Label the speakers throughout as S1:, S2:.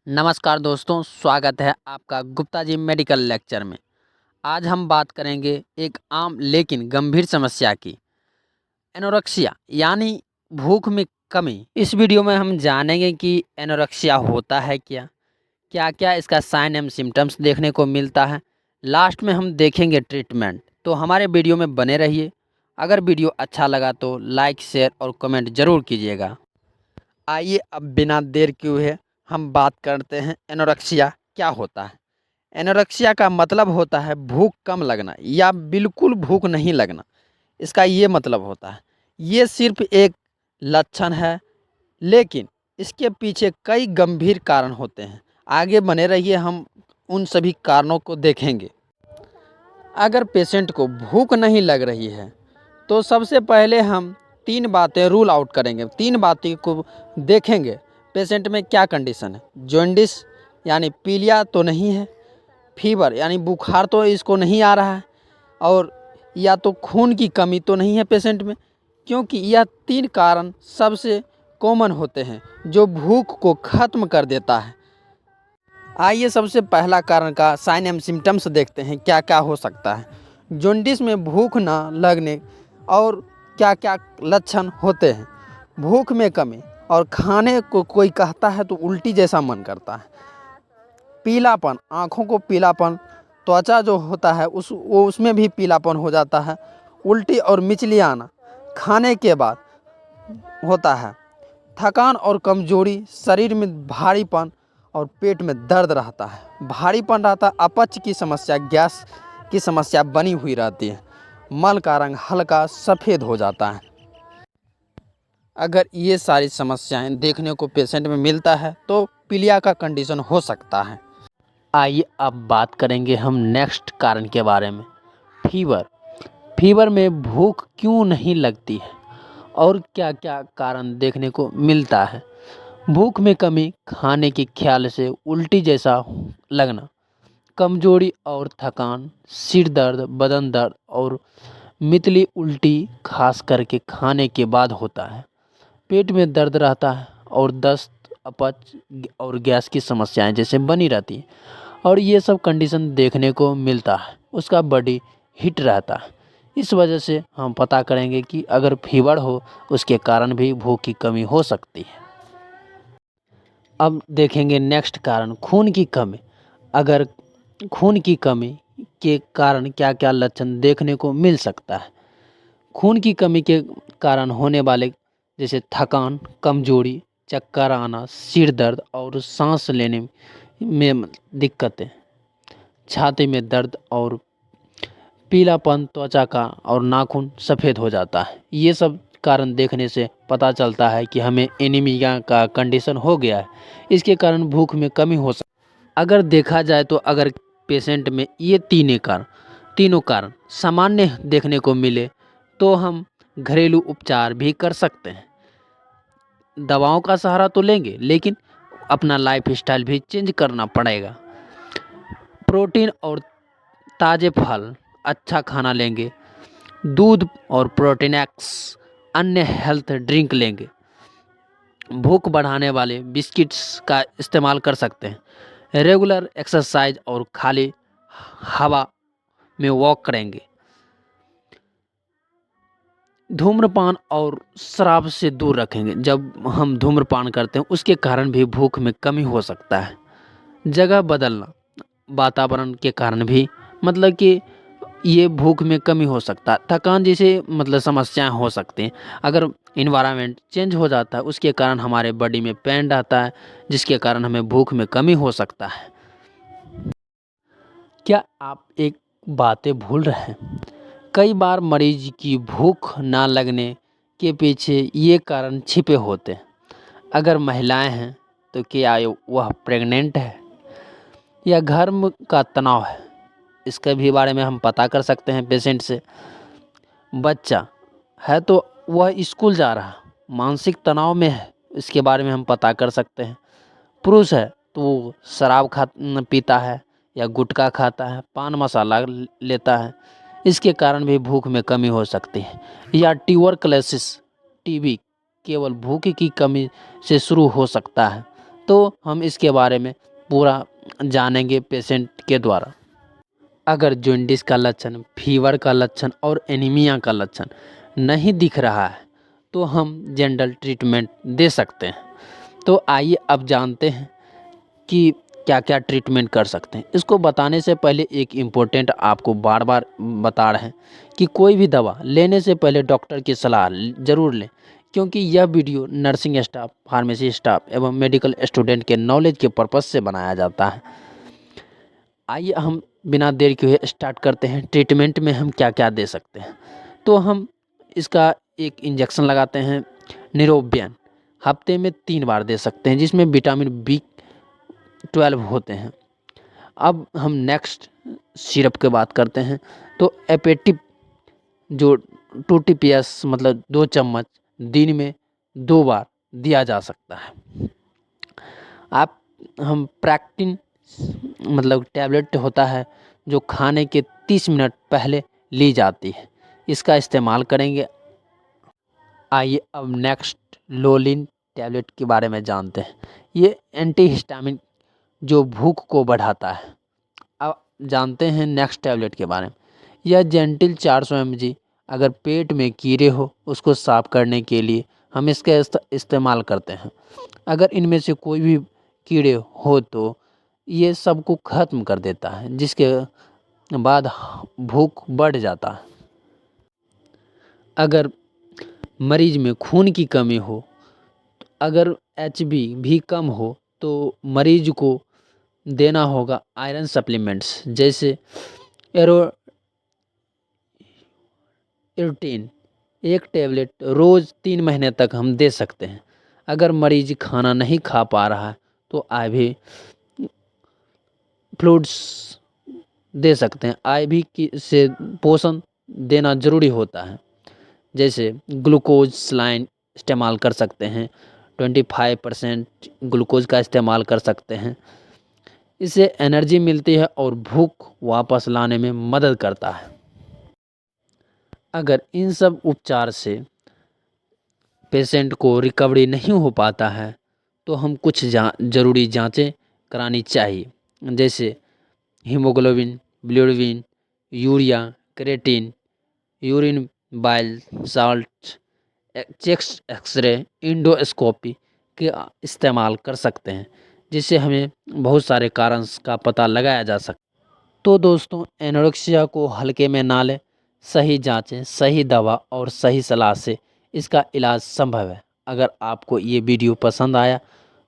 S1: नमस्कार दोस्तों, स्वागत है आपका गुप्ता जी मेडिकल लेक्चर में। आज हम बात करेंगे एक आम लेकिन गंभीर समस्या की, एनोरेक्सिया यानी भूख में कमी। इस वीडियो में हम जानेंगे कि एनोरेक्सिया होता है क्या, क्या क्या इसका साइन एंड सिम्टम्स देखने को मिलता है। लास्ट में हम देखेंगे ट्रीटमेंट। तो हमारे वीडियो में बने रहिए। अगर वीडियो अच्छा लगा तो लाइक, शेयर और कमेंट ज़रूर कीजिएगा। आइए अब बिना देर किए हुए हम बात करते हैं एनोरेक्सिया क्या होता है। एनोरेक्सिया का मतलब होता है भूख कम लगना या बिल्कुल भूख नहीं लगना। इसका ये मतलब होता है। ये सिर्फ एक लक्षण है, लेकिन इसके पीछे कई गंभीर कारण होते हैं। आगे बने रहिए, हम उन सभी कारणों को देखेंगे। अगर पेशेंट को भूख नहीं लग रही है तो सबसे पहले हम 3 बातें रूल आउट करेंगे। 3 बातें को देखेंगे। पेशेंट में क्या कंडीशन है, जॉन्डिस यानी पीलिया तो नहीं है, फीवर यानी बुखार तो इसको नहीं आ रहा है, और या तो खून की कमी तो नहीं है पेशेंट में। क्योंकि यह 3 कारण सबसे कॉमन होते हैं जो भूख को ख़त्म कर देता है। आइए सबसे पहला कारण का साइन एंड सिम्टम्स देखते हैं क्या क्या हो सकता है। जॉन्डिस में भूख ना लगने और क्या क्या लक्षण होते हैं। भूख में कमी और खाने को कोई कहता है तो उल्टी जैसा मन करता है। पीलापन, आँखों को पीलापन, त्वचा जो होता है उसमें भी पीलापन हो जाता है। उल्टी और मिचली आना खाने के बाद होता है। थकान और कमजोरी, शरीर में भारीपन और पेट में दर्द रहता है। भारीपन रहता है, अपच की समस्या, गैस की समस्या बनी हुई रहती है। मल का रंग हल्का सफ़ेद हो जाता है। अगर ये सारी समस्याएं देखने को पेशेंट में मिलता है तो पीलिया का कंडीशन हो सकता है। आइए अब बात करेंगे हम नेक्स्ट कारण के बारे में, फीवर। फीवर में भूख क्यों नहीं लगती है और क्या क्या कारण देखने को मिलता है। भूख में कमी, खाने के ख्याल से उल्टी जैसा लगना, कमजोरी और थकान, सिर दर्द, बदन दर्द और मितली उल्टी खास करके खाने के बाद होता है। पेट में दर्द रहता है और दस्त, अपच और गैस की समस्याएं जैसे बनी रहती हैं, और ये सब कंडीशन देखने को मिलता है। उसका बॉडी हीट रहता है। इस वजह से हम पता करेंगे कि अगर फीवर हो उसके कारण भी भूख की कमी हो सकती है। अब देखेंगे नेक्स्ट कारण, खून की कमी। अगर खून की कमी के कारण क्या क्या लक्षण देखने को मिल सकता है। खून की कमी के कारण होने वाले जैसे थकान, कमजोरी, चक्कर आना, सिर दर्द और सांस लेने में दिक्कतें, छाती में दर्द और पीलापन, त्वचा का और नाखून सफ़ेद हो जाता है। ये सब कारण देखने से पता चलता है कि हमें एनीमिया का कंडीशन हो गया है। इसके कारण भूख में कमी हो सकती है। अगर देखा जाए तो अगर पेशेंट में ये तीनों कारण सामान्य देखने को मिले तो हम घरेलू उपचार भी कर सकते हैं। दवाओं का सहारा तो लेंगे, लेकिन अपना लाइफ स्टाइल भी चेंज करना पड़ेगा। प्रोटीन और ताज़े फल, अच्छा खाना लेंगे, दूध और प्रोटीन एक्स, अन्य हेल्थ ड्रिंक लेंगे। भूख बढ़ाने वाले बिस्किट्स का इस्तेमाल कर सकते हैं। रेगुलर एक्सरसाइज और खाली हवा में वॉक करेंगे। धूम्रपान और शराब से दूर रखेंगे। जब हम धूम्रपान करते हैं उसके कारण भी भूख में कमी हो सकता है। जगह बदलना, वातावरण के कारण भी मतलब कि ये भूख में कमी हो सकता है। थकान जैसे मतलब समस्याएं हो सकती हैं। अगर इन्वायरमेंट चेंज हो जाता है उसके कारण हमारे बॉडी में पेन रहता है, जिसके कारण हमें भूख में कमी हो सकता है। क्या आप एक बातें भूल रहे हैं, कई बार मरीज की भूख ना लगने के पीछे ये कारण छिपे होते हैं। अगर महिलाएं हैं तो क्या वह प्रेग्नेंट है या घर का तनाव है, इसके भी बारे में हम पता कर सकते हैं पेशेंट से। बच्चा है तो वह स्कूल जा रहा, मानसिक तनाव में है, इसके बारे में हम पता कर सकते हैं। पुरुष है तो वो शराब पीता है या गुटखा खाता है, पान मसाला लेता है, इसके कारण भी भूख में कमी हो सकती है। या ट्यूबरकुलोसिस, टीबी केवल भूख की कमी से शुरू हो सकता है, तो हम इसके बारे में पूरा जानेंगे पेशेंट के द्वारा। अगर जॉन्डिस का लक्षण, फीवर का लक्षण और एनीमिया का लक्षण नहीं दिख रहा है तो हम जनरल ट्रीटमेंट दे सकते हैं। तो आइए अब जानते हैं कि क्या क्या ट्रीटमेंट कर सकते हैं। इसको बताने से पहले एक इम्पोर्टेंट आपको बार बार बता रहे हैं कि कोई भी दवा लेने से पहले डॉक्टर की सलाह ज़रूर लें, क्योंकि यह video nursing staff, pharmacy staff एवं मेडिकल स्टूडेंट के नॉलेज के पर्पज़ से बनाया जाता है। आइए हम बिना देर किए स्टार्ट करते हैं। ट्रीटमेंट में हम क्या क्या दे सकते हैं। तो हम इसका एक इंजेक्शन लगाते हैं निरोबियन, हफ्ते में 3 बार दे सकते हैं, जिसमें विटामिन B12 होते हैं। अब हम नेक्स्ट सिरप की बात करते हैं। तो एपेटिप जो 2 TPS मतलब 2 चम्मच दिन में 2 बार दिया जा सकता है। आप हम प्रैक्टिन मतलब टैबलेट होता है जो खाने के 30 मिनट पहले ली जाती है, इसका इस्तेमाल करेंगे। आइए अब नेक्स्ट लोलिन टैबलेट के बारे में जानते हैं। ये एंटीहिस्टामिन जो भूख को बढ़ाता है। अब जानते हैं नेक्स्ट टैबलेट के बारे में। यह जेंटिल 400 mg अगर पेट में कीड़े हो उसको साफ करने के लिए हम इसका इस्तेमाल करते हैं। अगर इनमें से कोई भी कीड़े हो तो ये सबको ख़त्म कर देता है, जिसके बाद भूख बढ़ जाता है। अगर मरीज में खून की कमी हो, अगर HB भी कम हो तो मरीज को देना होगा आयरन सप्लीमेंट्स, जैसे एरोटिन। एक टैबलेट रोज़ 3 महीने तक हम दे सकते हैं। अगर मरीज खाना नहीं खा पा रहा है तो IV फ्लूइड्स दे सकते हैं। IV की से पोषण देना ज़रूरी होता है, जैसे ग्लूकोज सलाइन इस्तेमाल कर सकते हैं। 25% ग्लूकोज का इस्तेमाल कर सकते हैं। इससे एनर्जी मिलती है और भूख वापस लाने में मदद करता है। अगर इन सब उपचार से पेशेंट को रिकवरी नहीं हो पाता है तो हम कुछ ज़रूरी जांचें करानी चाहिए, जैसे haemoglobin, bilirubin, urea, creatine, urine bile salt, chest x ray, endoscopy के इस्तेमाल कर सकते हैं, जिससे हमें बहुत सारे कारण का पता लगाया जा सकता है। तो दोस्तों, एनोरेक्सिया को हल्के में ना लें। सही जांचें, सही दवा और सही सलाह से इसका इलाज संभव है। अगर आपको ये वीडियो पसंद आया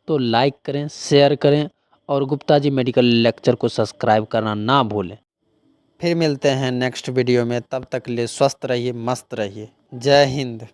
S1: तो लाइक करें, शेयर करें और गुप्ता जी मेडिकल लेक्चर को सब्सक्राइब करना ना भूलें। फिर मिलते हैं नेक्स्ट वीडियो में, तब तक के लिए स्वस्थ रहिए, मस्त रहिए। जय हिंद।